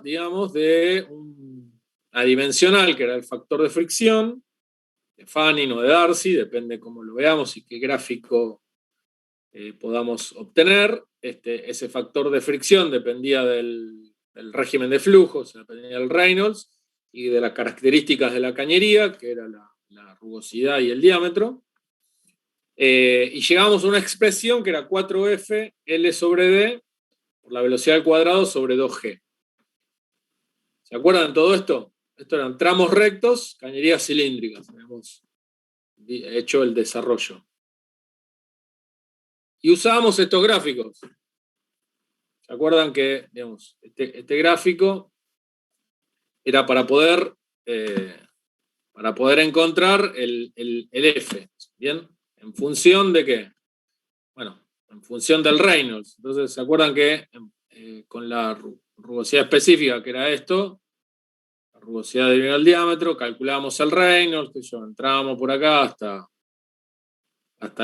digamos, de una dimensional, que era el factor de fricción, de Fanning o de Darcy, depende cómo lo veamos y qué gráfico podamos obtener. Ese factor de fricción dependía del régimen de flujo, o sea, dependía del Reynolds y de las características de la cañería, que era la rugosidad y el diámetro. Y llegamos a una expresión que era 4F L sobre D por la velocidad al cuadrado sobre 2G. ¿Se acuerdan de todo esto? Esto eran tramos rectos, cañerías cilíndricas. Hemos hecho el desarrollo. Y usábamos estos gráficos. ¿Se acuerdan que, digamos, este gráfico era para poder encontrar el F? ¿Bien? ¿En función de qué? Bueno, en función del Reynolds. Entonces, ¿se acuerdan que con la rugosidad específica, que era esto, la rugosidad dividida el diámetro, calculábamos el Reynolds, que yo entrábamos por acá hasta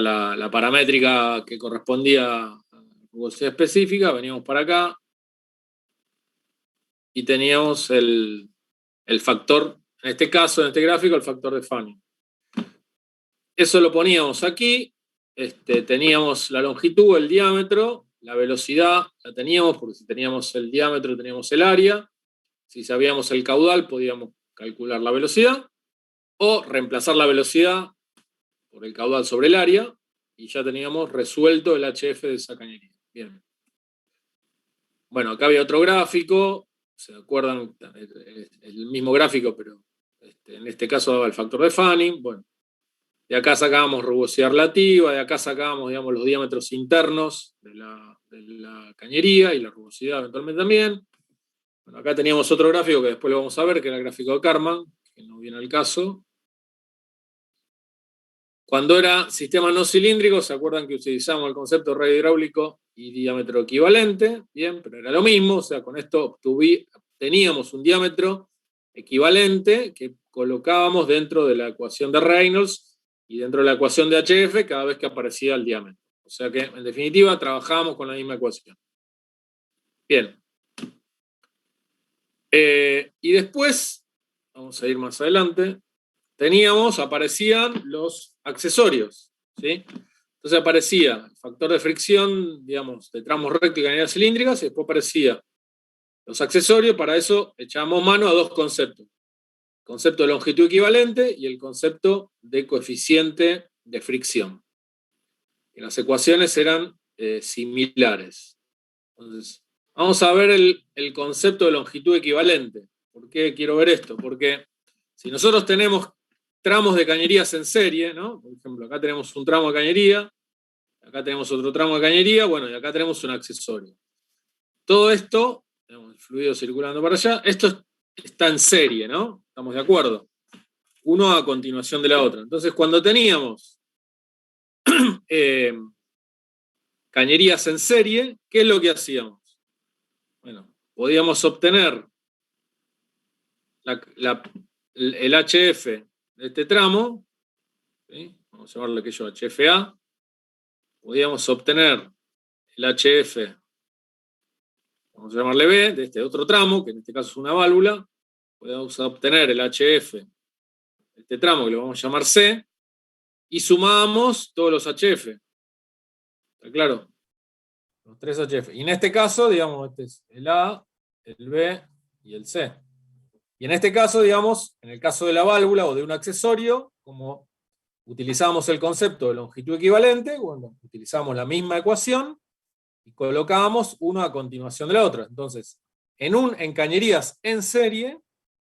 la paramétrica que correspondía a la rugosidad específica, veníamos para acá y teníamos el factor, en este caso, en este gráfico, el factor de Fanning. Eso lo poníamos aquí, teníamos la longitud, el diámetro, la velocidad la teníamos, porque si teníamos el diámetro teníamos el área, si sabíamos el caudal podíamos calcular la velocidad, o reemplazar la velocidad por el caudal sobre el área, y ya teníamos resuelto el HF de esa cañería. Bien. Bueno, acá había otro gráfico, ¿se acuerdan? El mismo gráfico, pero en este caso daba el factor de Fanning. Bueno, de acá sacábamos rugosidad relativa, de acá sacábamos, digamos, los diámetros internos de la cañería y la rugosidad eventualmente también. Bueno, acá teníamos otro gráfico que después lo vamos a ver, que era el gráfico de Karman, que no viene al caso. Cuando era sistema no cilíndrico, ¿se acuerdan que utilizamos el concepto de radio hidráulico y diámetro equivalente? Bien, pero era lo mismo, o sea, con esto teníamos un diámetro equivalente que colocábamos dentro de la ecuación de Reynolds y dentro de la ecuación de HF cada vez que aparecía el diámetro. O sea que, en definitiva, trabajábamos con la misma ecuación. Bien. Y después, vamos a ir más adelante, aparecían los accesorios, ¿sí? Entonces aparecía el factor de fricción, digamos, de tramos rectos y cañerías cilíndricas, y después aparecía los accesorios. Para eso echábamos mano a dos conceptos: el concepto de longitud equivalente y el concepto de coeficiente de fricción. Y las ecuaciones eran similares. Entonces, vamos a ver el concepto de longitud equivalente. ¿Por qué quiero ver esto? Porque si nosotros tenemos tramos de cañerías en serie, ¿no? Por ejemplo, acá tenemos un tramo de cañería, acá tenemos otro tramo de cañería, bueno, y acá tenemos un accesorio. Todo esto, tenemos el fluido circulando para allá, esto está en serie, ¿no? ¿Estamos de acuerdo? Uno a continuación de la otra. Entonces, cuando teníamos cañerías en serie, ¿qué es lo que hacíamos? Bueno, podíamos obtener el HF de este tramo, ¿sí? Vamos a llamarle aquello HFA. Podíamos obtener el HF, vamos a llamarle B, de este otro tramo, que en este caso es una válvula. Podemos obtener el HF de este tramo, que lo vamos a llamar C, y sumamos todos los HF. ¿Está claro? Los tres HF. Y en este caso, digamos, este es el A, el B y el C. Y en este caso, digamos, en el caso de la válvula o de un accesorio, como utilizamos el concepto de longitud equivalente, bueno, utilizamos la misma ecuación y colocábamos uno a continuación de la otra. Entonces, en cañerías en serie,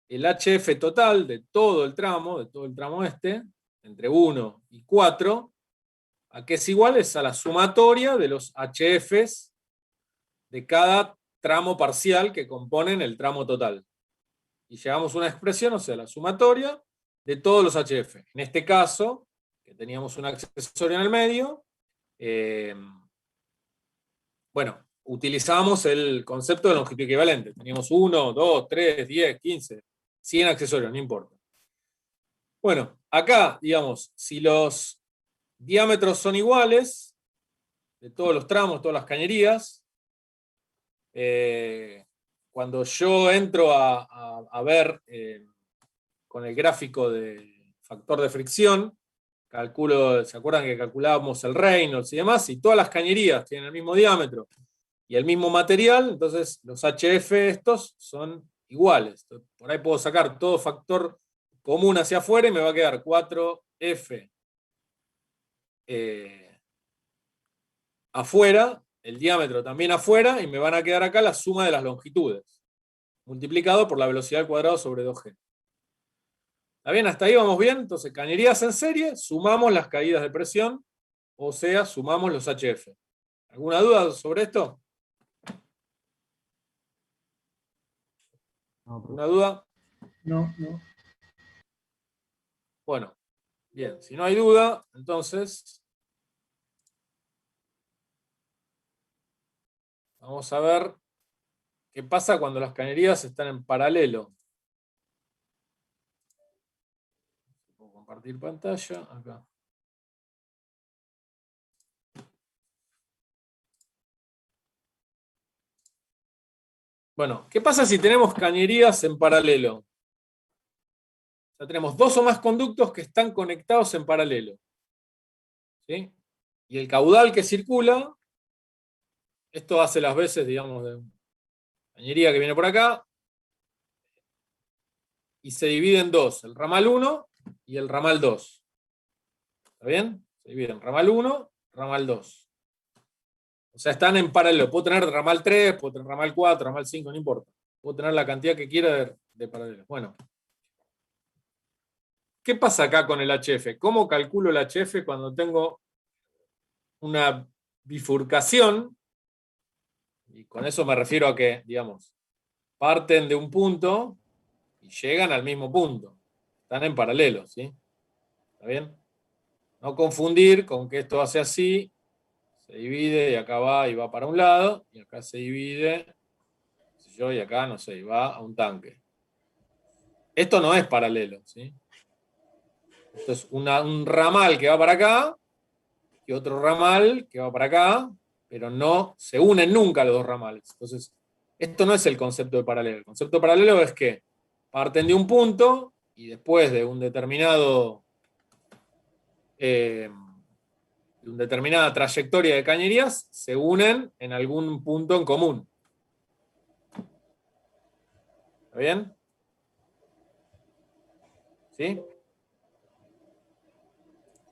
el HF total de todo el tramo entre 1 y 4, ¿a qué es igual? Es a la sumatoria de los HFs de cada tramo parcial que componen el tramo total. Y llegamos a una expresión, o sea, la sumatoria de todos los HF. En este caso, que teníamos un accesorio en el medio, bueno, utilizábamos el concepto de longitud equivalente. Teníamos 1, 2, 3, 10, 15, 100 accesorios, no importa. Bueno, acá, digamos, si los diámetros son iguales, de todos los tramos, todas las cañerías, cuando yo entro a ver con el gráfico de factor de fricción, calculo, ¿se acuerdan que calculábamos el Reynolds y demás? Y todas las cañerías tienen el mismo diámetro y el mismo material, entonces los HF estos son iguales. Por ahí puedo sacar todo factor común hacia afuera y me va a quedar 4F afuera, el diámetro también afuera, y me van a quedar acá la suma de las longitudes, multiplicado por la velocidad al cuadrado sobre 2G. ¿Está bien? ¿Hasta ahí vamos bien? Entonces, cañerías en serie, sumamos las caídas de presión, o sea, sumamos los HF. ¿Alguna duda sobre esto? No, profe. ¿Una duda? No, no. Bueno, bien, si no hay duda, entonces vamos a ver qué pasa cuando las cañerías están en paralelo. Puedo compartir pantalla acá. Bueno, ¿qué pasa si tenemos cañerías en paralelo? Ya tenemos dos o más conductos que están conectados en paralelo. ¿Sí? Y el caudal que circula, esto hace las veces, digamos, de cañería que viene por acá, y se divide en dos, el ramal 1 y el ramal 2. ¿Está bien? Se divide en ramal 1, ramal 2. O sea, están en paralelo. Puedo tener ramal 3, puedo tener ramal 4, ramal 5, no importa. Puedo tener la cantidad que quiera de paralelos. Bueno. ¿Qué pasa acá con el HF? ¿Cómo calculo el HF cuando tengo una bifurcación? Y con eso me refiero a que, digamos, parten de un punto y llegan al mismo punto. Están en paralelo, ¿sí? ¿Está bien? No confundir con que esto hace así, se divide y acá va y va para un lado, y acá se divide, qué sé yo, y acá, no sé, y va a un tanque. Esto no es paralelo, ¿sí? Esto es un ramal que va para acá y otro ramal que va para acá, pero no se unen nunca los dos ramales. Entonces, esto no es el concepto de paralelo. El concepto de paralelo es que parten de un punto y después de un determinado de una determinada trayectoria de cañerías se unen en algún punto en común. ¿Está bien? ¿Sí?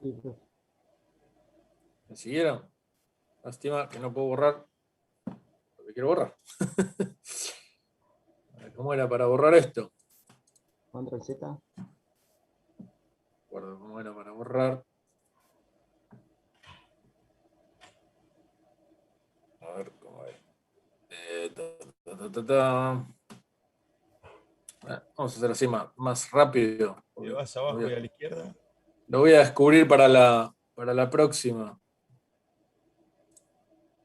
Sí, profe. ¿Me siguieron? Lástima que no puedo borrar lo que quiero borrar. A ver, ¿cómo era para borrar esto? Control Z. No recuerdo cómo era para borrar. A ver cómo era. Vamos a hacer así más rápido. Te vas abajo y a la izquierda. Lo voy a descubrir para la próxima.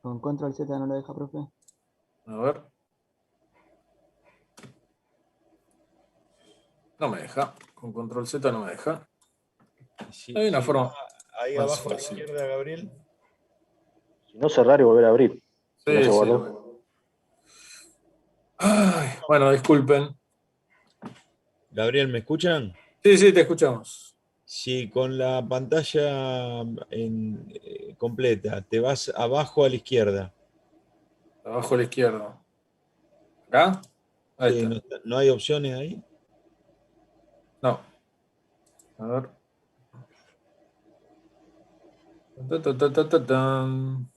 Con Control Z no lo deja, profe. A ver. No me deja. Con control Z no me deja. Sí, Hay una sí, forma ahí más abajo a la fácil. izquierda, Gabriel. Si no, cerrar y volver a abrir. Si no Sí, se sí, guardó. lo veo. Ay, bueno, disculpen. Gabriel, ¿me escuchan? Sí, sí, te escuchamos. Si con la pantalla completa te vas abajo a la izquierda. Abajo a la izquierda. ¿Acá? Ahí Sí, está. no hay opciones ahí. No. A ver. Ta, ta, ta, ta, ta, tan.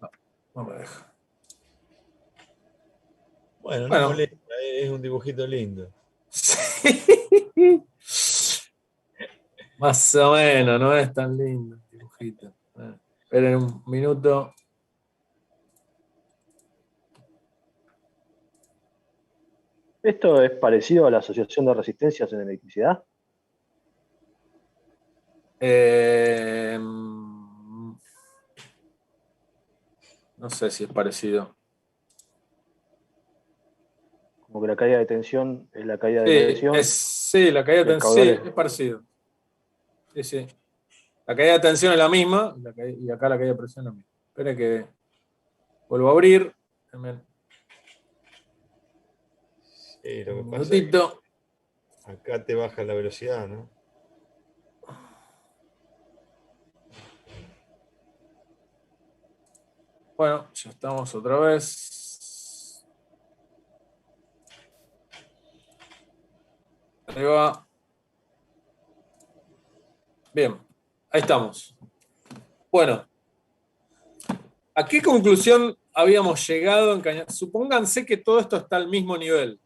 No, no me deja. Bueno, no Bueno. molesta, es un dibujito lindo. Sí. Más o menos, no es tan lindo el dibujito. Esperen un minuto. ¿Esto es parecido a la asociación de resistencias en electricidad? No sé si es parecido. Como que la caída de tensión es la caída de Sí, presión sí, la caída y de el tensión, caudal sí, es... es parecido. Sí, sí. La caída de tensión es la misma, y acá la caída de presión es la misma. Esperen que vuelvo a abrir. También. Sí, lo que Un pasa es minutito. que acá te baja la velocidad, ¿no? Bueno, ya estamos otra vez. Ahí va. Bien, ahí estamos. Bueno, ¿a qué conclusión habíamos llegado en Cañar? Supónganse que todo esto está al mismo nivel.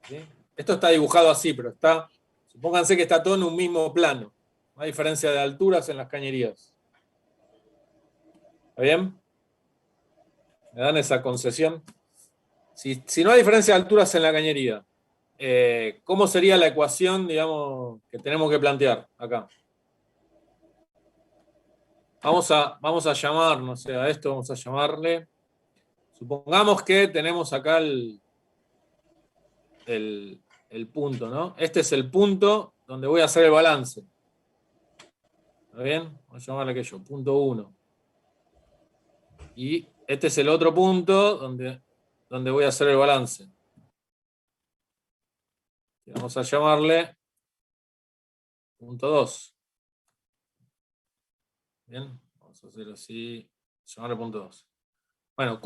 ¿Sí? Esto está dibujado así, pero supónganse que está todo en un mismo plano. No hay diferencia de alturas en las cañerías. ¿Está bien? ¿Me dan esa concesión? Si no hay diferencia de alturas en la cañería, ¿cómo sería la ecuación, digamos, que tenemos que plantear acá? Vamos a llamar, no sé, a esto vamos a llamarle. Supongamos que tenemos acá el punto, ¿no? Este es el punto donde voy a hacer el balance. ¿Está bien? Vamos a llamarle aquello, punto 1. Y este es el otro punto donde voy a hacer el balance. Y vamos a llamarle punto 2. Bien, vamos a hacer así, llamarle punto 2. Bueno,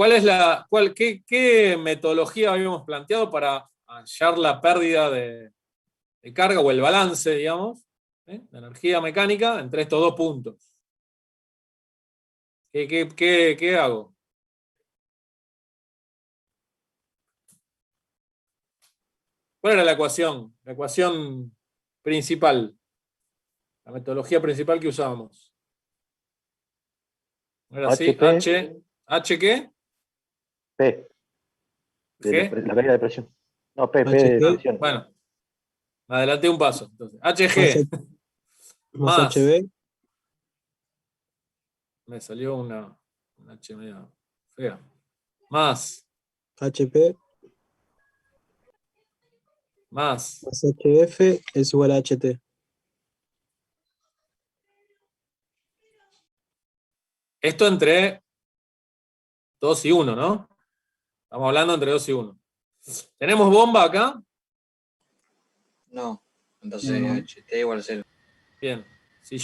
qué metodología habíamos planteado para hallar la pérdida de carga o el balance, digamos, de energía mecánica entre estos dos puntos? ¿Qué hago? ¿Cuál era la ecuación? La ecuación principal, la metodología principal que usábamos. ¿Era así? HP, ¿H qué? P, ¿G? la caída de presión. No, P de HG presión. Bueno, me adelanté un paso. Entonces, más, HG más más, HB me salió una H media fea, más HP más más HF es igual a HT. esto entre 2 y 1, ¿no? Estamos hablando entre 2 y 1. ¿Tenemos bomba acá? No, entonces No. HT igual a 0. Bien. Si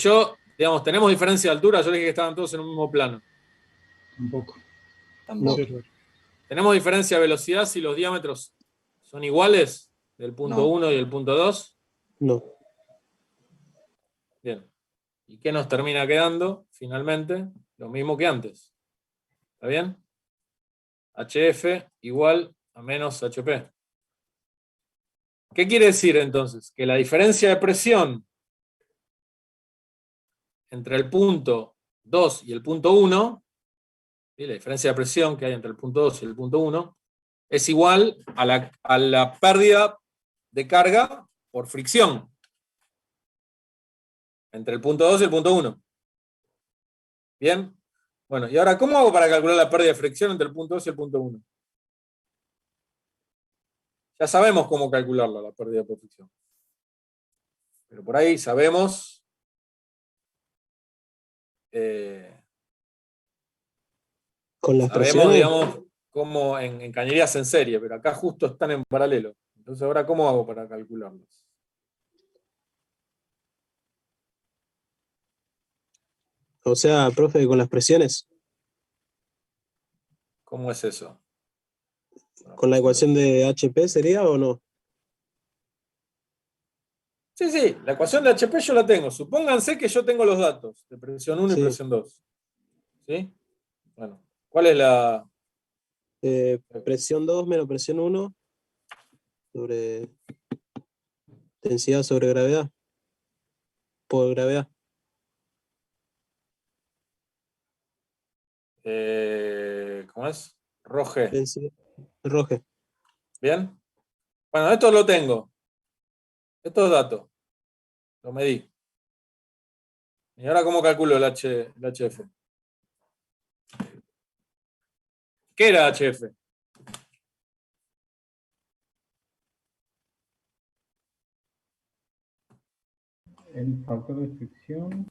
digamos, tenemos diferencia de altura, yo les dije que estaban todos en un mismo plano. Tampoco. Tampoco. No. ¿Tenemos diferencia de velocidad si los diámetros son iguales del punto No. 1 y el punto 2? No. Bien. ¿Y qué nos termina quedando? Finalmente, lo mismo que antes. ¿Está bien? HF igual a menos HP. ¿Qué quiere decir entonces? Que la diferencia de presión entre el punto 2 y el punto 1, ¿sí? La diferencia de presión que hay entre el punto 2 y el punto 1, es igual a la pérdida de carga por fricción entre el punto 2 y el punto 1. ¿Bien? Bueno, y ahora, ¿cómo hago para calcular la pérdida de fricción entre el punto 2 y el punto 1? Ya sabemos cómo calcularla, la pérdida por fricción. Pero por ahí sabemos Con las sabemos, presiones, digamos, cómo en cañerías en serie, pero acá justo están en paralelo. Entonces, ahora, ¿cómo hago para calcularlos? o sea, profe, con las presiones, ¿Cómo es eso? con la ecuación de HP sería o no. Sí, la ecuación de HP yo la tengo. Supónganse que yo tengo los datos de presión 1 y Sí. presión 2. ¿Sí? Bueno, ¿cuál es la...? Presión 2 menos presión 1 sobre densidad sobre gravedad. Por gravedad. ¿Cómo es? Roge. Densidad. Roje. ¿Bien? Bueno, esto lo tengo. Estos datos. Lo medí. ¿Y ahora cómo calculo el HF? ¿Qué era HF? El factor de fricción.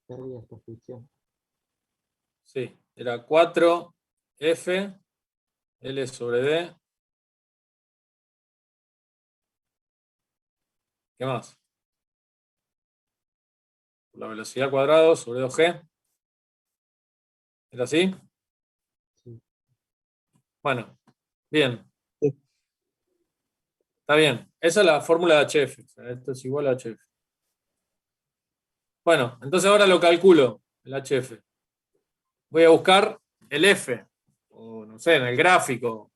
Pérdidas por fricción. Sí, era 4F L sobre D ¿Qué más? La velocidad al cuadrado sobre 2G. ¿Era así? Sí. Bueno, bien. Sí. Está bien. Esa es la fórmula de HF. O sea, esto es igual a HF. Bueno, entonces ahora lo calculo, el HF. Voy a buscar el F, o no sé, en el gráfico.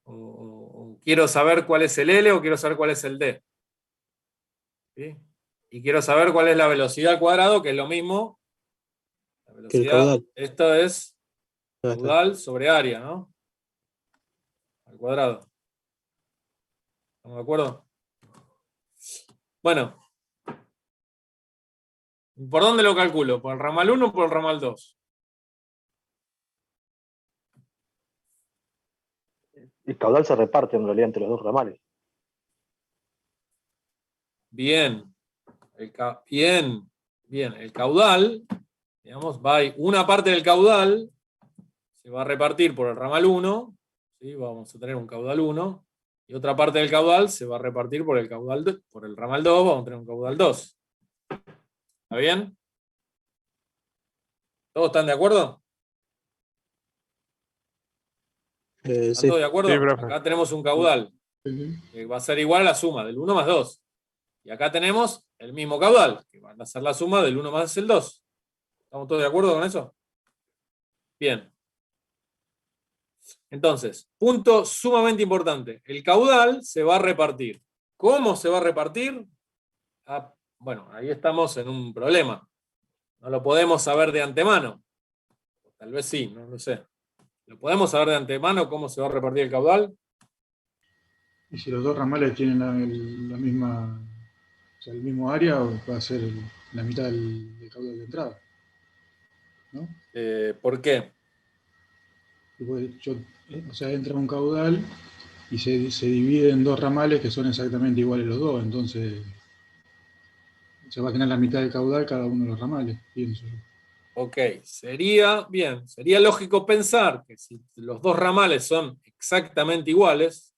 O quiero saber cuál es el L o quiero saber cuál es el D. ¿Sí? Y quiero saber cuál es la velocidad al cuadrado, que es lo mismo. La Que el velocidad, caudal. esto es Ah, está. caudal sobre área, ¿no? Al cuadrado. ¿Estamos de acuerdo? Bueno. ¿Por dónde lo calculo? ¿Por el ramal 1 o por el ramal 2? El caudal se reparte en realidad entre los dos ramales. Bien. Bien. El caudal, digamos, una parte del caudal se va a repartir por el ramal 1, ¿sí? Vamos a tener un caudal 1, y otra parte del caudal se va a repartir por el ramal 2, vamos a tener un caudal 2. ¿Está bien? ¿Todos están de acuerdo? ¿Están Sí. todos de acuerdo? Sí, profe. Acá tenemos un caudal que va a ser igual a la suma del 1 más 2. Y acá tenemos el mismo caudal, que va a ser la suma del 1 más el 2. ¿Estamos todos de acuerdo con eso? Bien. Entonces, punto sumamente importante. El caudal se va a repartir. ¿Cómo se va a repartir? Bueno, ahí estamos en un problema. No lo podemos saber de antemano. Tal vez sí, no lo sé. ¿Lo podemos saber de antemano cómo se va a repartir el caudal? Y si los dos ramales tienen la misma, o sea, el mismo área, va a ser la mitad del caudal de entrada, ¿no? ¿Por qué? O sea, entra un caudal y se divide en dos ramales que son exactamente iguales los dos, entonces se va a tener la mitad del caudal cada uno de los ramales, pienso yo. Ok, sería lógico pensar que si los dos ramales son exactamente iguales,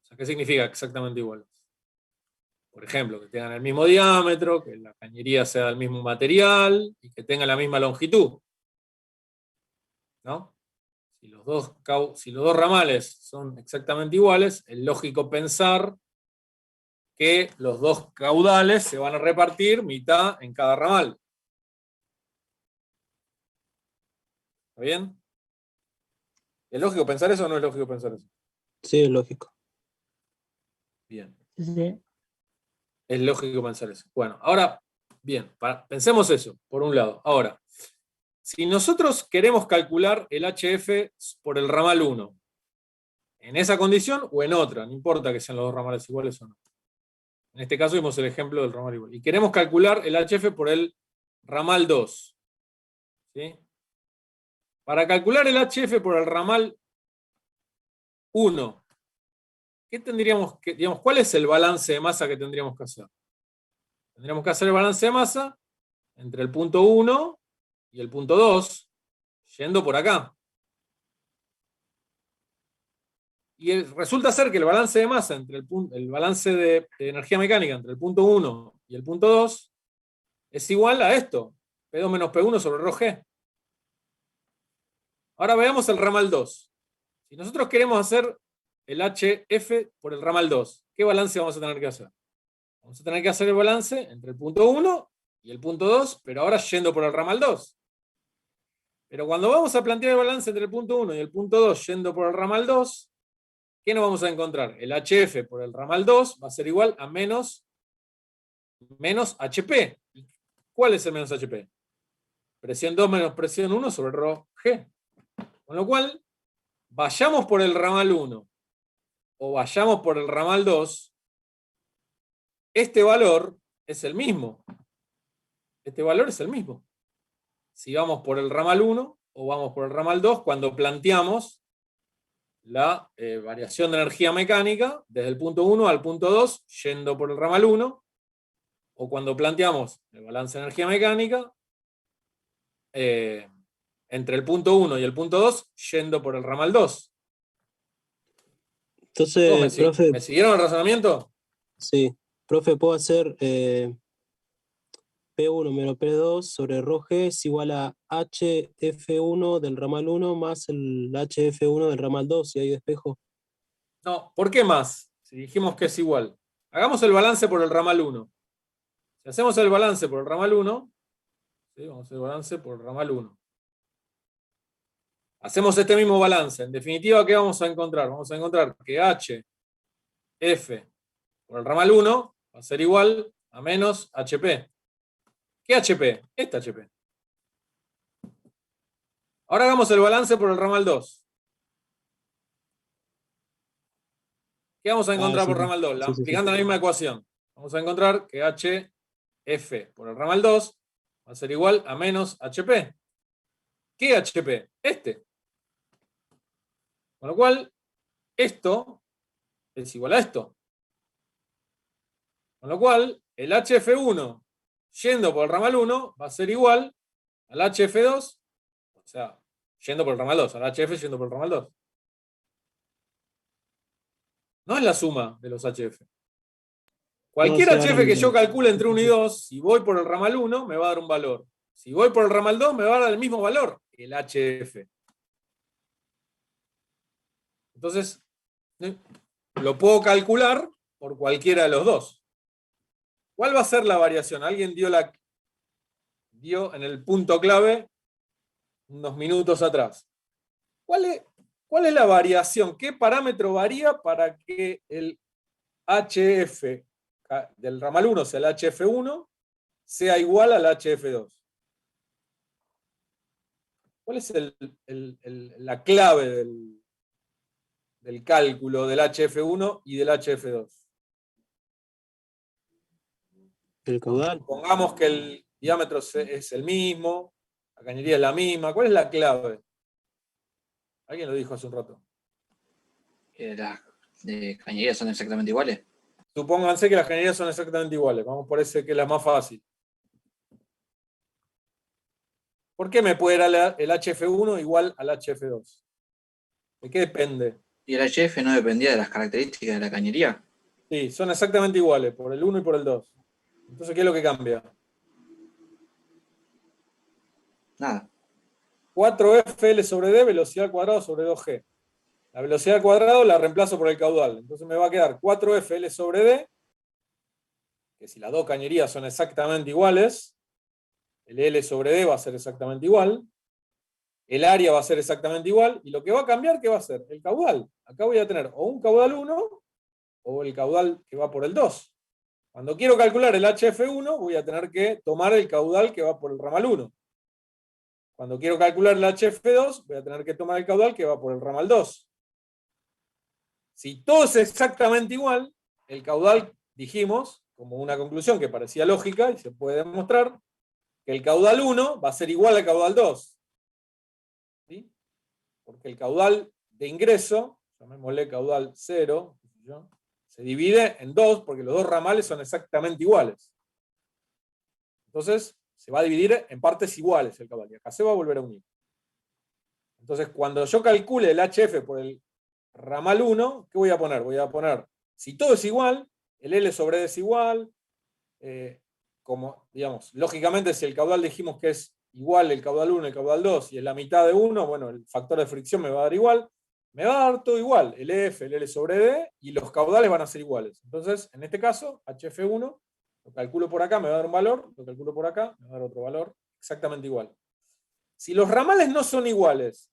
o sea, ¿qué significa exactamente iguales? Por ejemplo, que tengan el mismo diámetro, que la cañería sea del mismo material y que tengan la misma longitud. ¿No? Si los dos ramales son exactamente iguales, es lógico pensar que los dos caudales se van a repartir mitad en cada ramal. ¿Está bien? ¿Es lógico pensar eso o no es lógico pensar eso? Sí, es lógico. Bien. Sí. Es lógico pensar eso. Bueno, ahora, bien, pensemos eso, por un lado. Ahora, si nosotros queremos calcular el HF por el ramal 1, en esa condición o en otra, no importa que sean los dos ramales iguales o no. En este caso vimos el ejemplo del ramal igual. Y queremos calcular el HF por el ramal 2. ¿Sí? Para calcular el HF por el ramal 1, ¿qué tendríamos que, digamos, cuál es el balance de masa que tendríamos que hacer? Tendríamos que hacer el balance de masa entre el punto 1 y el punto 2, yendo por acá. Y resulta ser que el balance de masa, el balance de energía mecánica entre el punto 1 y el punto 2, es igual a esto, P2 menos P1 sobre ρg. Ahora veamos el ramal 2. Si nosotros queremos hacer el HF por el ramal 2, ¿qué balance vamos a tener que hacer? Vamos a tener que hacer el balance entre el punto 1 y el punto 2, pero ahora yendo por el ramal 2. Pero cuando vamos a plantear el balance entre el punto 1 y el punto 2 yendo por el ramal 2, ¿qué nos vamos a encontrar? El HF por el ramal 2 va a ser igual a menos HP. ¿Cuál es el menos HP? Presión 2 menos presión 1 sobre ρg. Con lo cual, vayamos por el ramal 1 o vayamos por el ramal 2, este valor es el mismo. Este valor es el mismo. Si vamos por el ramal 1 o vamos por el ramal 2, cuando planteamos la variación de energía mecánica desde el punto 1 al punto 2, yendo por el ramal 1, o cuando planteamos el balance de energía mecánica entre el punto 1 y el punto 2, yendo por el ramal 2. Entonces, profe, ¿Me siguieron el razonamiento? sí. Profe, ¿puedo hacer P1 menos P2 sobre ρg es igual a HF1 del ramal 1 más el HF1 del ramal 2 y ahí despejo? No, ¿por qué más? Si dijimos que es igual. Hagamos el balance por el ramal 1. Si hacemos el balance por el ramal 1, ¿sí? Vamos a hacer el balance por el ramal 1. Hacemos este mismo balance. En definitiva, ¿qué vamos a encontrar? Vamos a encontrar que HF por el ramal 1 va a ser igual a menos HP. ¿Qué HP? Esta HP. Ahora hagamos el balance por el ramal 2. ¿Qué vamos a encontrar sí, por sí. ramal 2? Sí, sí, sí. Aplicando la misma ecuación. Vamos a encontrar que HF por el ramal 2 va a ser igual a menos HP. ¿Qué HP? Este. Con lo cual, esto es igual a esto. Con lo cual, el HF1 yendo por el ramal 1 va a ser igual al HF2, o sea, yendo por el ramal 2, al HF yendo por el ramal 2. No es la suma de los HF. Cualquier No, sí, HF ahora que yo mismo. calcule entre 1 y 2, si voy por el ramal 1, me va a dar un valor. Si voy por el ramal 2, me va a dar el mismo valor, el HF. Entonces, lo puedo calcular por cualquiera de los dos. ¿Cuál va a ser la variación? Alguien dio en el punto clave unos minutos atrás. ¿Cuál es la variación? ¿Qué parámetro varía para que el HF del ramal 1, o sea, el HF1, sea igual al HF2? ¿Cuál es la clave del cálculo del HF1 y del HF2? El caudal. Pongamos que el diámetro es el mismo, la cañería es la misma. ¿Cuál es la clave? Alguien lo dijo hace un rato. Las cañerías son exactamente iguales. Supónganse que las cañerías son exactamente iguales. Vamos por ese que es la más fácil. ¿Por qué me puede dar el HF1 igual al HF2? ¿De qué depende? ¿Y el HF no dependía de las características de la cañería? Sí, son exactamente iguales, por el 1 y por el 2. Entonces, ¿qué es lo que cambia? Nada. 4FL sobre D, velocidad al cuadrado sobre 2G. La velocidad al cuadrado la reemplazo por el caudal. Entonces me va a quedar 4FL sobre D, que si las dos cañerías son exactamente iguales, el L sobre D va a ser exactamente igual, el área va a ser exactamente igual, y lo que va a cambiar, ¿qué va a ser? El caudal. Acá voy a tener o un caudal 1 o el caudal que va por el 2. Cuando quiero calcular el HF1, voy a tener que tomar el caudal que va por el ramal 1. Cuando quiero calcular el HF2, voy a tener que tomar el caudal que va por el ramal 2. Si todo es exactamente igual, el caudal, dijimos, como una conclusión que parecía lógica y se puede demostrar, que el caudal 1 va a ser igual al caudal 2. ¿Sí? Porque el caudal de ingreso, llamémosle caudal 0, se divide en 2 porque los dos ramales son exactamente iguales. Entonces, se va a dividir en partes iguales el caudal, y acá se va a volver a unir. Entonces, cuando yo calcule el HF por el ramal 1, ¿qué voy a poner? Voy a poner, si todo es igual, el L sobre D es igual, como, digamos, lógicamente si el caudal dijimos que es igual el caudal 1 y el caudal 2, y es la mitad de 1, bueno, el factor de fricción me va a dar igual, me va a dar todo igual, el F, el L sobre D, y los caudales van a ser iguales. Entonces, en este caso, HF1, lo calculo por acá, me va a dar un valor, lo calculo por acá, me va a dar otro valor, exactamente igual. Si los ramales no son iguales,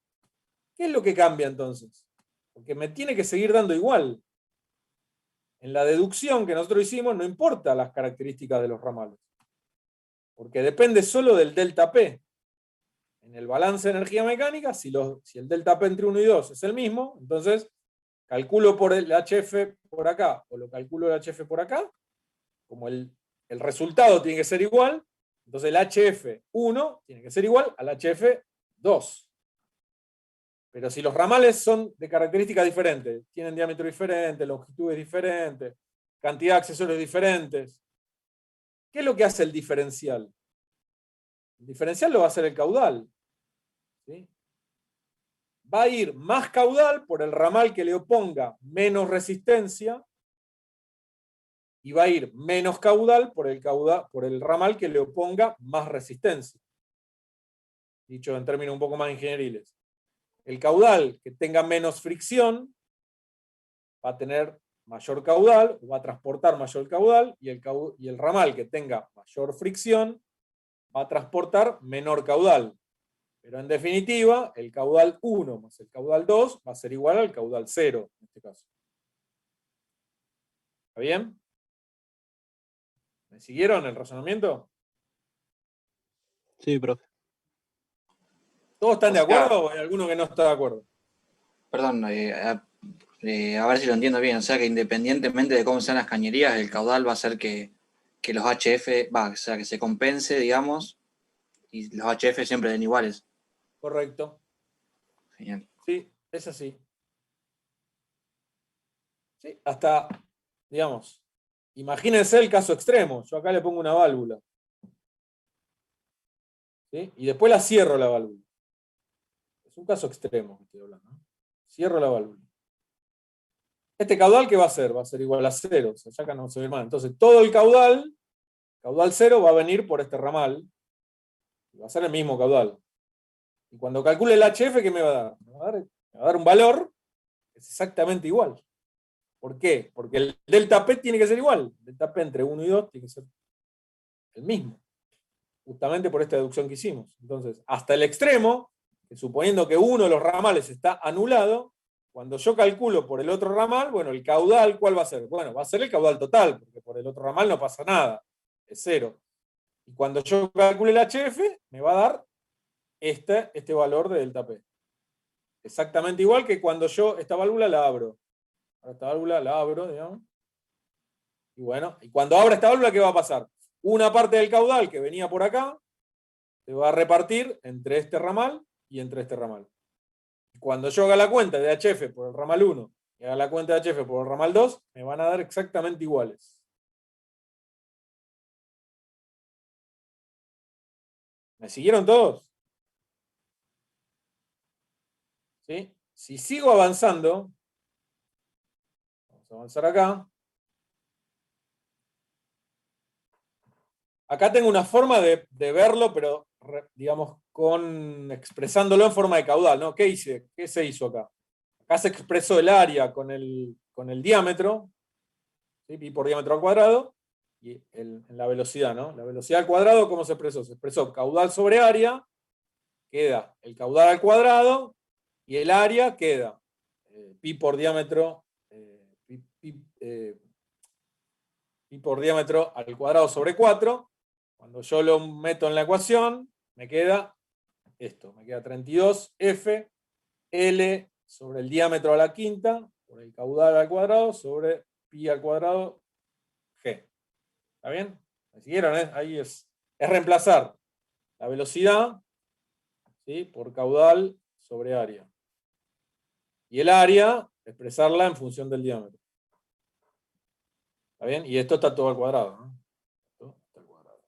¿qué es lo que cambia entonces? Porque me tiene que seguir dando igual. En la deducción que nosotros hicimos no importa las características de los ramales, porque depende solo del delta P. En el balance de energía mecánica, si el delta P entre 1 y 2 es el mismo, entonces calculo por el HF por acá, o lo calculo el HF por acá, como el resultado tiene que ser igual, entonces el HF1 tiene que ser igual al HF2. Pero si los ramales son de características diferentes, tienen diámetro diferente, longitudes diferentes, cantidad de accesorios diferentes, ¿qué es lo que hace el diferencial? El diferencial lo va a hacer el caudal. ¿Sí? Va a ir más caudal por el ramal que le oponga menos resistencia y va a ir menos caudal por el ramal que le oponga más resistencia. Dicho en términos un poco más ingenieriles. El caudal que tenga menos fricción va a tener mayor caudal, va a transportar mayor caudal, y el ramal que tenga mayor fricción va a transportar menor caudal. Pero en definitiva, el caudal 1 más el caudal 2 va a ser igual al caudal 0, en este caso. ¿Está bien? ¿Me siguieron el razonamiento? Sí, profe. ¿Todos están de O sea, acuerdo o hay alguno que no está de acuerdo? Perdón, a ver si lo entiendo bien. O sea que independientemente de cómo sean las cañerías, el caudal va a hacer que los HF, o sea, que se compense, digamos, y los HF siempre den iguales. Correcto. Genial. Sí, es así. Sí, hasta, digamos, imagínense el caso extremo. Yo acá le pongo una válvula. ¿Sí? Y después la cierro la válvula. Es un caso extremo que estoy hablando, ¿no? Cierro la válvula. Este caudal, ¿qué va a ser? Va a ser igual a 0. O sea, ya acá no se ve mal. Entonces, todo el caudal 0, va a venir por este ramal. Y va a ser el mismo caudal. Y cuando calcule el HF, ¿qué me va a dar? Me va a dar un valor que es exactamente igual. ¿Por qué? Porque el delta P tiene que ser igual. El delta P entre 1 y 2 tiene que ser el mismo. Justamente por esta deducción que hicimos. Entonces, hasta el extremo, que suponiendo que uno de los ramales está anulado, cuando yo calculo por el otro ramal, bueno, el caudal, ¿cuál va a ser? Bueno, va a ser el caudal total, porque por el otro ramal no pasa nada. Es 0. Y cuando yo calcule el HF, me va a dar este valor de delta P. Exactamente igual que cuando yo esta válvula la abro. Ahora esta válvula la abro, digamos. Y bueno, y cuando abra esta válvula, ¿qué va a pasar? Una parte del caudal que venía por acá se va a repartir entre este ramal y entre este ramal. Y cuando yo haga la cuenta de HF por el ramal 1 y haga la cuenta de HF por el ramal 2, me van a dar exactamente iguales. ¿Me siguieron todos? ¿Sí? Si sigo avanzando, vamos a avanzar acá. Acá tengo una forma de verlo, pero digamos expresándolo en forma de caudal, ¿no? ¿Qué hice? ¿Qué se hizo acá? Acá se expresó el área con el diámetro, ¿sí? Pi por diámetro al cuadrado, y en la velocidad, ¿no? La velocidad al cuadrado, ¿cómo se expresó? Se expresó caudal sobre área, queda el caudal al cuadrado, y el área queda pi por diámetro, pi por diámetro al cuadrado sobre 4. Cuando yo lo meto en la ecuación, me queda esto, me queda 32F L sobre el diámetro a la quinta, por el caudal al cuadrado, sobre pi al cuadrado G. ¿Está bien? ¿Me siguieron? Ahí es reemplazar la velocidad, ¿sí?, por caudal sobre área. Y el área, expresarla en función del diámetro. ¿Está bien? Y esto está todo al cuadrado, ¿no? Esto está al cuadrado.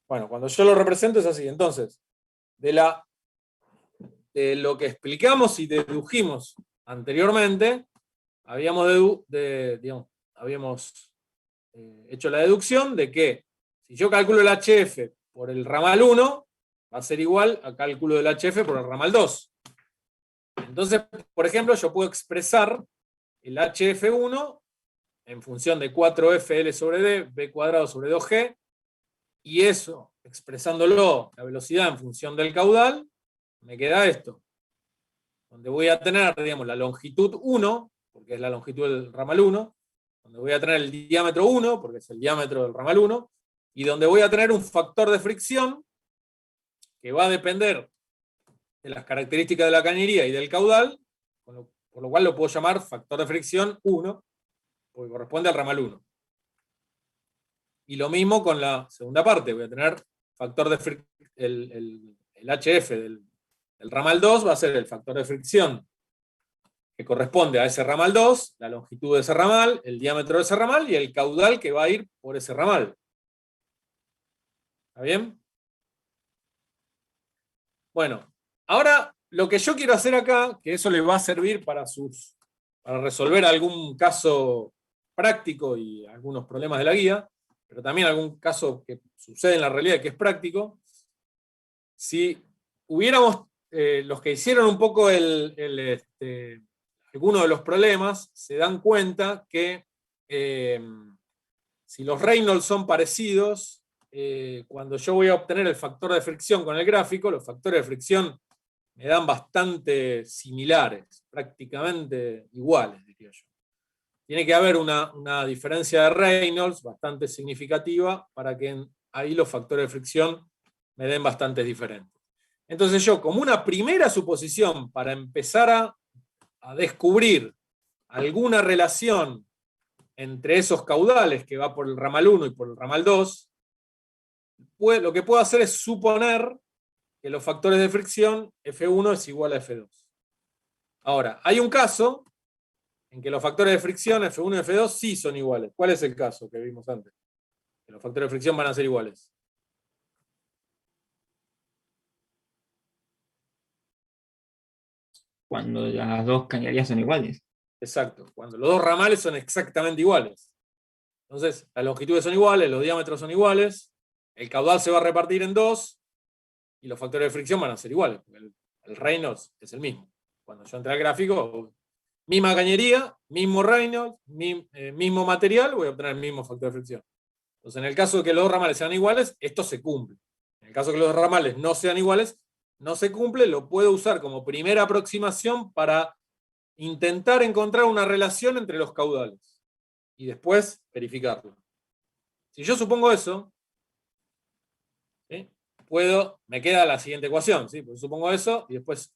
Bueno, cuando yo lo represento es así. Entonces, de lo que explicamos y dedujimos anteriormente, habíamos hecho la deducción de que si yo calculo el HF por el ramal 1, va a ser igual a cálculo del HF por el ramal 2. Entonces, por ejemplo, yo puedo expresar el HF1 en función de 4FL sobre D, B cuadrado sobre 2G, y eso, expresándolo, la velocidad en función del caudal, me queda esto, donde voy a tener, digamos, la longitud 1, porque es la longitud del ramal 1, donde voy a tener el diámetro 1, porque es el diámetro del ramal 1, y donde voy a tener un factor de fricción que va a depender de las características de la cañería y del caudal, por lo cual lo puedo llamar factor de fricción 1, porque corresponde al ramal 1. Y lo mismo con la segunda parte, voy a tener factor de fricción, el HF del ramal 2 va a ser el factor de fricción que corresponde a ese ramal 2, la longitud de ese ramal, el diámetro de ese ramal y el caudal que va a ir por ese ramal. ¿Está bien? Bueno, ahora lo que yo quiero hacer acá, que eso les va a servir para resolver algún caso práctico y algunos problemas de la guía, pero también algún caso que sucede en la realidad que es práctico. Si hubiéramos, los que hicieron un poco algunos de los problemas, se dan cuenta que si los Reynolds son parecidos, cuando yo voy a obtener el factor de fricción con el gráfico, los factores de fricción me dan bastante similares, prácticamente iguales, diría yo. Tiene que haber una diferencia de Reynolds bastante significativa para que ahí los factores de fricción me den bastantes diferentes. Entonces yo, como una primera suposición para empezar a descubrir alguna relación entre esos caudales que va por el ramal 1 y por el ramal 2, lo que puedo hacer es suponer que los factores de fricción F1 es igual a F2. Ahora, hay un caso en que los factores de fricción F1 y F2 sí son iguales. ¿Cuál es el caso que vimos antes? Que los factores de fricción van a ser iguales. Cuando las dos cañerías son iguales. Exacto, cuando los dos ramales son exactamente iguales. Entonces, las longitudes son iguales, los diámetros son iguales, el caudal se va a repartir en dos, y los factores de fricción van a ser iguales, porque el Reynolds es el mismo. Cuando yo entré al gráfico, misma cañería, mismo Reynolds, mismo material, voy a obtener el mismo factor de fricción. Entonces, en el caso de que los dos ramales sean iguales, esto se cumple. En el caso de que los dos ramales no sean iguales, no se cumple, lo puedo usar como primera aproximación para intentar encontrar una relación entre los caudales y después verificarlo. Si yo supongo eso, ¿sí? Me queda la siguiente ecuación, ¿sí? Pues supongo eso y después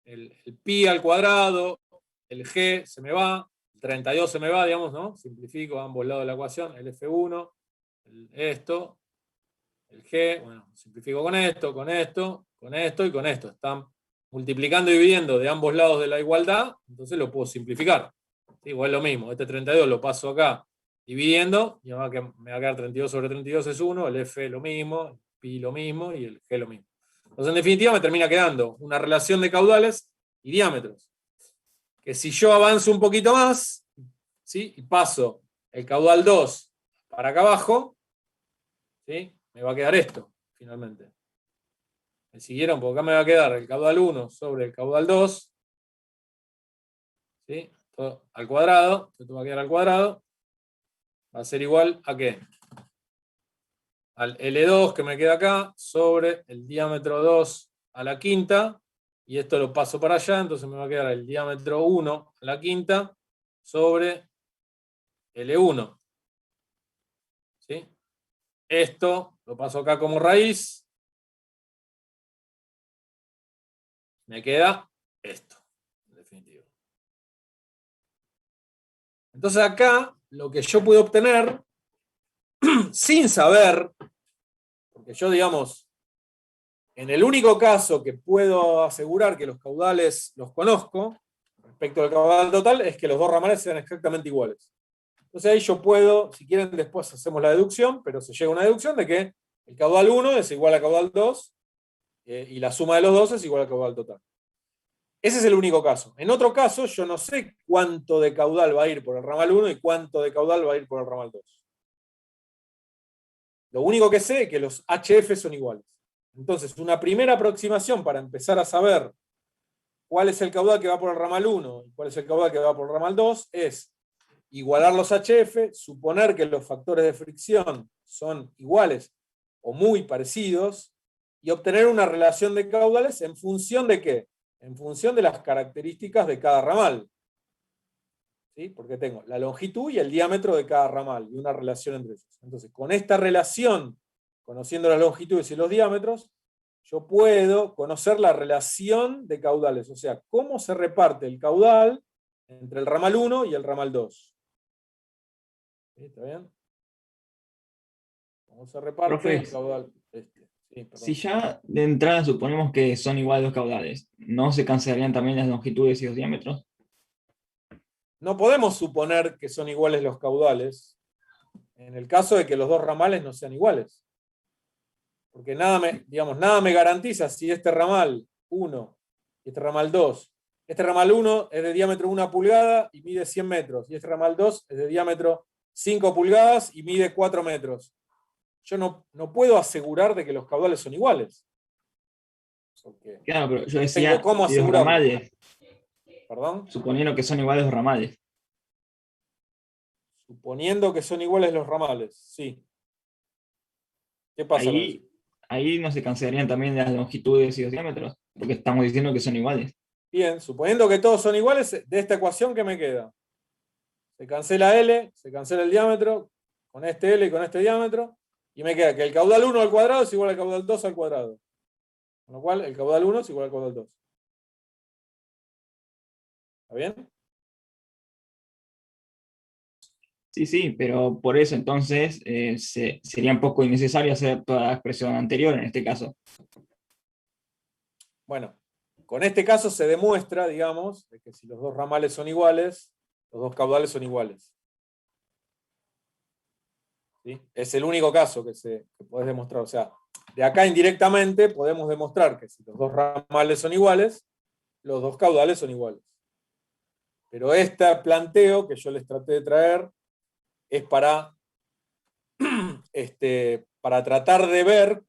el pi al cuadrado, el g se me va, el 32 se me va, digamos, ¿no? Simplifico a ambos lados de la ecuación, el f1, esto, el g, bueno, simplifico con esto, con esto, con esto y con esto. Están multiplicando y dividiendo de ambos lados de la igualdad, entonces lo puedo simplificar. ¿Sí? Igual lo mismo, este 32 lo paso acá dividiendo, y me va a quedar 32 sobre 32 es 1, el f lo mismo, el pi lo mismo y el g lo mismo. Entonces en definitiva me termina quedando una relación de caudales y diámetros. Que si yo avanzo un poquito más, ¿sí? Y paso el caudal 2 para acá abajo, ¿sí? Me va a quedar esto, finalmente. ¿Me siguieron? Porque acá me va a quedar el caudal 1 sobre el caudal 2, ¿sí? Todo al cuadrado, esto va a quedar al cuadrado, va a ser igual a ¿qué? Al L2 que me queda acá, sobre el diámetro 2 a la quinta, y esto lo paso para allá, entonces me va a quedar el diámetro 1 a la quinta, sobre L1. ¿Sí? Esto lo paso acá como raíz, me queda esto, en definitiva. Entonces acá, lo que yo puedo obtener, sin saber, porque yo, digamos, en el único caso que puedo asegurar que los caudales los conozco, respecto al caudal total, es que los dos ramales sean exactamente iguales. Entonces ahí yo puedo, si quieren después hacemos la deducción, pero se llega a una deducción de que el caudal 1 es igual a caudal 2, y la suma de los dos es igual al caudal total. Ese es el único caso. En otro caso, yo no sé cuánto de caudal va a ir por el ramal 1 y cuánto de caudal va a ir por el ramal 2. Lo único que sé es que los HF son iguales. Entonces, una primera aproximación para empezar a saber cuál es el caudal que va por el ramal 1 y cuál es el caudal que va por el ramal 2 es igualar los HF, suponer que los factores de fricción son iguales o muy parecidos y obtener una relación de caudales en función de ¿qué? En función de las características de cada ramal. ¿Sí? Porque tengo la longitud y el diámetro de cada ramal y una relación entre ellos. Entonces, con esta relación, conociendo las longitudes y los diámetros, yo puedo conocer la relación de caudales, o sea, cómo se reparte el caudal entre el ramal 1 y el ramal 2. ¿Sí? ¿Está bien? ¿Cómo se reparte Profe, el caudal? Sí, si ya de entrada suponemos que son iguales los caudales, ¿no se cancelarían también las longitudes y los diámetros? No podemos suponer que son iguales los caudales en el caso de que los dos ramales no sean iguales. Porque nada me garantiza si este ramal 1 y este ramal 2 Este ramal 1 es de diámetro 1 pulgada y mide 100 metros. Y este ramal 2 es de diámetro 5 pulgadas y mide 4 metros. Yo no puedo asegurar de que los caudales son iguales. Porque Claro, pero yo decía tengo cómo de los asegurarlo. ramales, ¿Perdón? suponiendo que son iguales los ramales. Suponiendo que son iguales los ramales, sí. ¿Qué pasa con eso? Ahí no se cancelarían también las longitudes y los diámetros, porque estamos diciendo que son iguales. Bien, suponiendo que todos son iguales, de esta ecuación, ¿qué me queda? Se cancela L, se cancela el diámetro, con este L y con este diámetro, y me queda que el caudal 1 al cuadrado es igual al caudal 2 al cuadrado. Con lo cual, el caudal 1 es igual al caudal 2. ¿Está bien? Sí, pero por eso entonces sería un poco innecesario hacer toda la expresión anterior en este caso. Bueno, con este caso se demuestra, digamos, de que si los dos ramales son iguales, los dos caudales son iguales. ¿Sí? Es el único caso que podés demostrar. O sea, de acá indirectamente podemos demostrar que si los dos ramales son iguales, los dos caudales son iguales. Pero este planteo que yo les traté de traer es para tratar de ver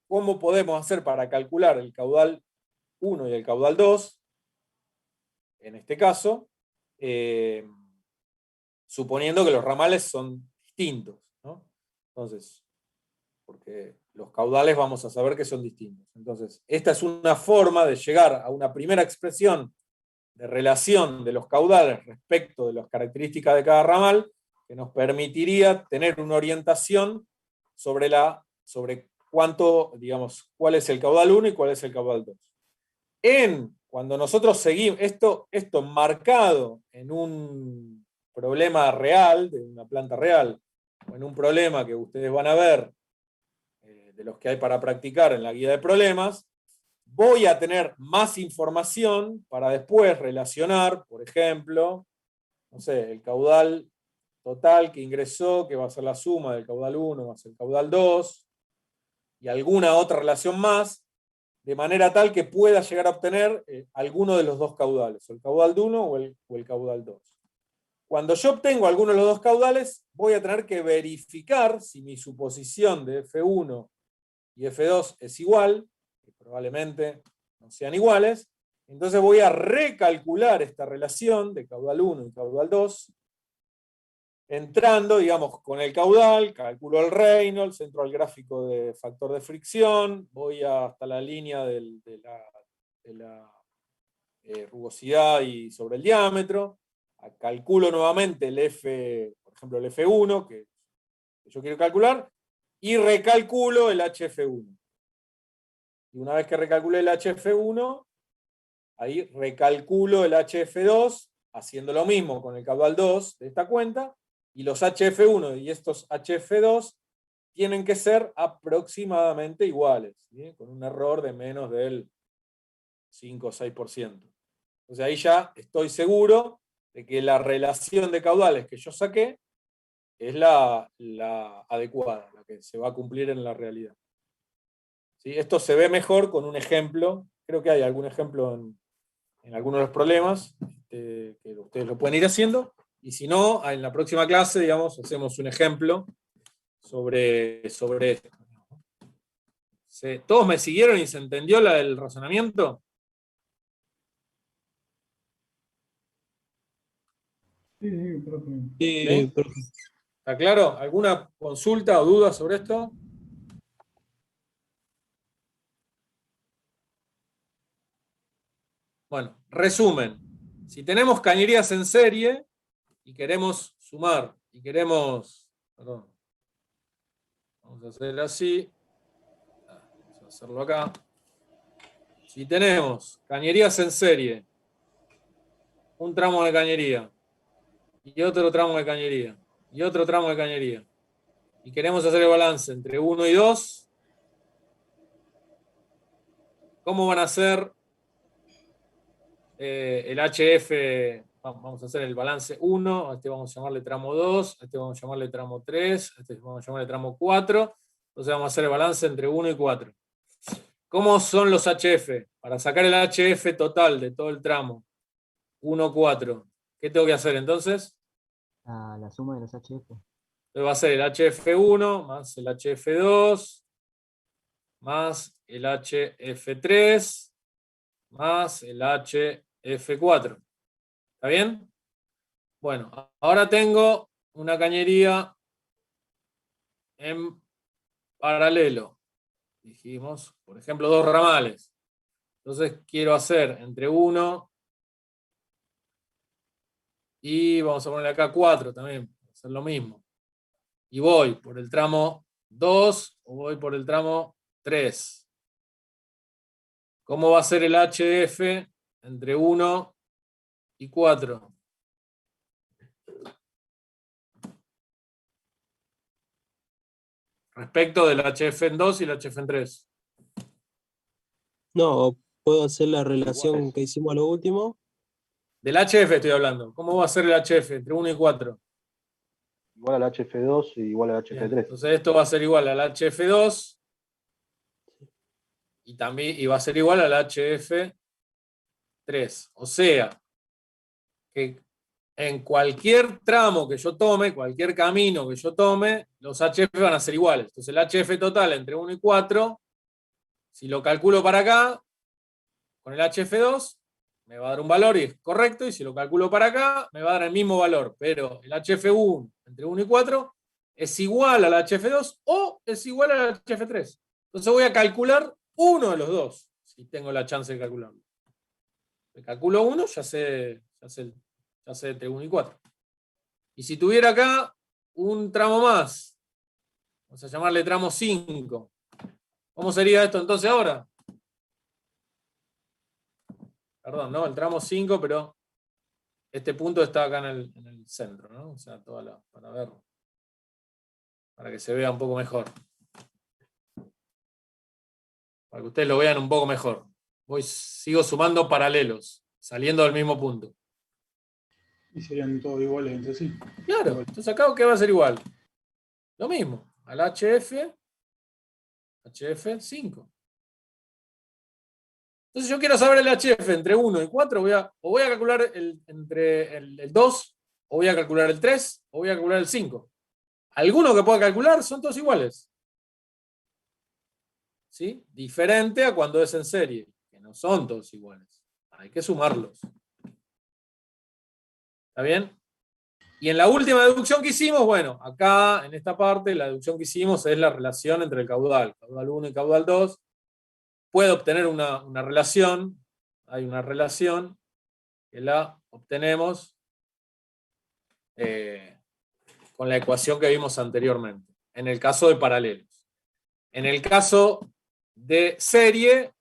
cómo podemos hacer para calcular el caudal 1 y el caudal 2, en este caso, suponiendo que los ramales son distintos, ¿no? Entonces, porque los caudales vamos a saber que son distintos. Entonces, esta es una forma de llegar a una primera expresión de relación de los caudales respecto de las características de cada ramal, que nos permitiría tener una orientación sobre cuánto, digamos, cuál es el caudal 1 y cuál es el caudal 2. Cuando nosotros seguimos esto marcado en un problema real, de una planta real, o en un problema que ustedes van a ver, de los que hay para practicar en la guía de problemas, voy a tener más información para después relacionar, por ejemplo, no sé, el caudal total que ingresó, que va a ser la suma del caudal 1 más el caudal 2, y alguna otra relación más, de manera tal que pueda llegar a obtener alguno de los dos caudales, o el caudal 1 o el caudal 2. Cuando yo obtengo alguno de los dos caudales, voy a tener que verificar si mi suposición de F1 y F2 es igual, que probablemente no sean iguales. Entonces voy a recalcular esta relación de caudal 1 y caudal 2, entrando, digamos, con el caudal, calculo el Reynolds, entro al gráfico de factor de fricción, voy hasta la línea de la rugosidad y sobre el diámetro, calculo nuevamente el F, por ejemplo el F1, que yo quiero calcular, y recalculo el HF1. Y una vez que recalculé el HF1, ahí recalculo el HF2, haciendo lo mismo con el caudal 2 de esta cuenta, y los HF1 y estos HF2 tienen que ser aproximadamente iguales, ¿sí? Con un error de menos del 5 o 6%. Entonces ahí ya estoy seguro de que la relación de caudales que yo saqué es la adecuada, la que se va a cumplir en la realidad. ¿Sí? Esto se ve mejor con un ejemplo, creo que hay algún ejemplo en algunos de los problemas, que ustedes lo pueden ir haciendo, y si no, en la próxima clase, digamos, hacemos un ejemplo sobre esto. ¿Todos me siguieron y se entendió el razonamiento? Sí, profe. ¿Sí? ¿Está claro? ¿Alguna consulta o duda sobre esto? Bueno, resumen. Si tenemos cañerías en serie y queremos sumar, y queremos... Perdón. Vamos a hacer así. Vamos a hacerlo acá. Si tenemos cañerías en serie, un tramo de cañería, y otro tramo de cañería, y otro tramo de cañería, y queremos hacer el balance entre 1 y 2, ¿cómo van a ser el HF? Vamos a hacer el balance 1, a este vamos a llamarle tramo 2, a este vamos a llamarle tramo 3, a este vamos a llamarle tramo 4, entonces vamos a hacer el balance entre 1 y 4. ¿Cómo son los HF? Para sacar el HF total de todo el tramo, 1, 4. ¿Qué tengo que hacer entonces? La suma de los HF. Entonces va a ser el HF1 más el HF2 más el HF3 más el HF4. ¿Está bien? Bueno, ahora tengo una cañería en paralelo. Dijimos, por ejemplo, 2 ramales. Entonces quiero hacer entre 1 y vamos a ponerle acá 4 también, hacer lo mismo. Y voy por el tramo 2 o voy por el tramo 3. ¿Cómo va a ser el HF entre 1 y 4? Respecto del HF en 2 y el HF en 3. No, puedo hacer la relación que hicimos a lo último. Del HF estoy hablando. ¿Cómo va a ser el HF entre 1 y 4? Igual al HF2 y igual al Bien, HF3. entonces esto va a ser igual al HF2 y también va a ser igual al HF3. O sea, que en cualquier tramo que yo tome, cualquier camino que yo tome, los HF van a ser iguales. Entonces el HF total entre 1 y 4, si lo calculo para acá, con el HF2, me va a dar un valor y es correcto, y si lo calculo para acá, me va a dar el mismo valor, pero el HF1 entre 1 y 4 es igual al HF2 o es igual al HF3. Entonces voy a calcular uno de los dos, si tengo la chance de calcularlo. Me calculo uno, ya sé entre 1 y 4. Y si tuviera acá un tramo más, vamos a llamarle tramo 5, ¿cómo sería esto entonces ahora? Perdón, ¿no? El tramo 5, pero este punto está acá en el centro, ¿no? O sea, para verlo. Para que se vea un poco mejor. Para que ustedes lo vean un poco mejor. Sigo sumando paralelos, saliendo del mismo punto. Y serían todos iguales entre sí. Claro, entonces acá ¿qué va a ser igual? Lo mismo, al HF5. Entonces yo quiero saber el HF entre 1 y 4, voy a calcular entre el 2, o voy a calcular el 3, o voy a calcular el 5. Alguno que pueda calcular son todos iguales. ¿Sí? Diferente a cuando es en serie, que no son todos iguales. Hay que sumarlos. ¿Está bien? Y en la última deducción que hicimos, bueno, acá en esta parte la deducción que hicimos es la relación entre el caudal 1 y caudal 2. Puedo obtener una relación, hay una relación que la obtenemos con la ecuación que vimos anteriormente, en el caso de paralelos. En el caso de serie,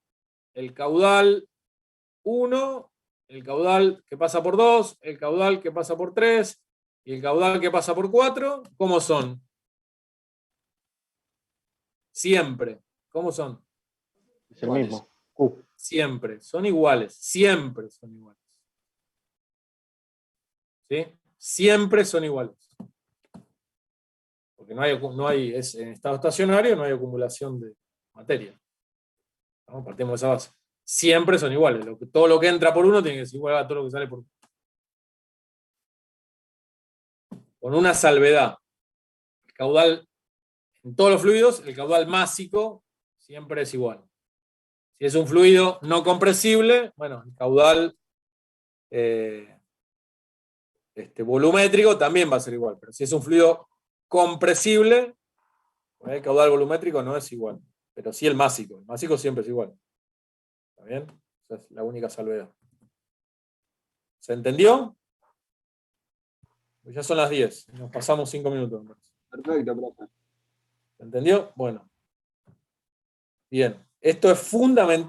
el caudal 1, el caudal que pasa por 2, el caudal que pasa por 3 y el caudal que pasa por 4, ¿cómo son? Siempre. ¿Cómo son? Es el mismo. Q. Siempre. Son iguales. Siempre son iguales. ¿Sí? Siempre son iguales. Porque en estado estacionario no hay acumulación de materia. ¿No? Partimos de esa base. Siempre son iguales. Todo lo que entra por uno tiene que ser igual a todo lo que sale por uno. Con una salvedad. El caudal, en todos los fluidos, el caudal másico siempre es igual. Si es un fluido no compresible, bueno, el caudal volumétrico también va a ser igual. Pero si es un fluido compresible, el caudal volumétrico no es igual. Pero sí el másico. El másico siempre es igual. ¿Está bien? Esa es la única salvedad. ¿Se entendió? Pues ya son las 10. Nos pasamos 5 minutos. Perfecto, profe. ¿Se entendió? Bueno. Bien. Esto es fundamental.